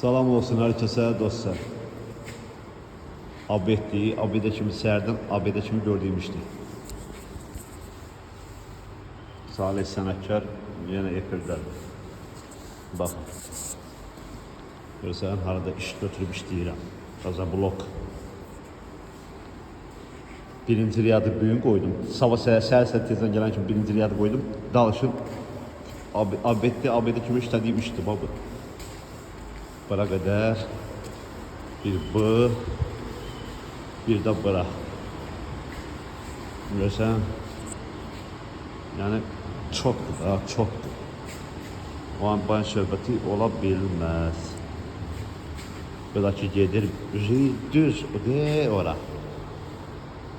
Salam olsun herkese dostlar. ABD kimi səhərdən ABD kimi gördüyümüşdü. Salih sənətkar yenə efirdədir. Baxın. Görürsən, harada iş götürüb işləyirəm. Qaza blok. Birinci riyadı bugün koydum. Sabah səhər tezdən gələn kimi birinci riyadı koydum. Dalışın ABD kimi işlədiyim işdir baba. Bura qədər bir bu, bir də bura. Görürsən, yəni çoxdur da, çoxdur. O an ban söhbəti ola bilməz. Belə ki gedir, düz ora.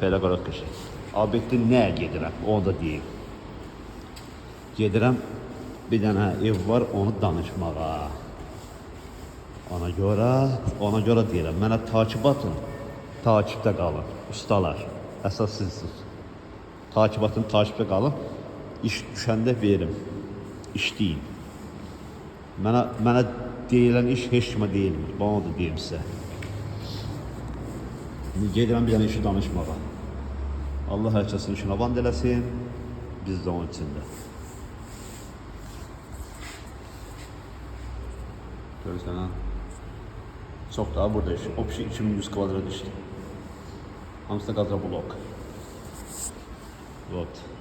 Belə qaraq qəşək. ABD nəyə gedirəm, onu da deyim. Gedirəm, bir dənə ev var, onu danışmağa. Ona görə deyirəm, mənə takip atın, takipdə qalın, ustalar, əsas sizsiniz. Takip atın, takipdə qalın, iş düşəndə verim, işləyin. Mənə deyilən iş heç kimə deyilmir, bana da deyim sizə. Gedirəm bir dənə işi danışmağa. Allah hər kəsin işini avand eləsin, biz də onun içində. Görürsən ha? Çox daha burada işi. O pişi 2100 kvadrat işi. Hamısı da qazra blok. Вот.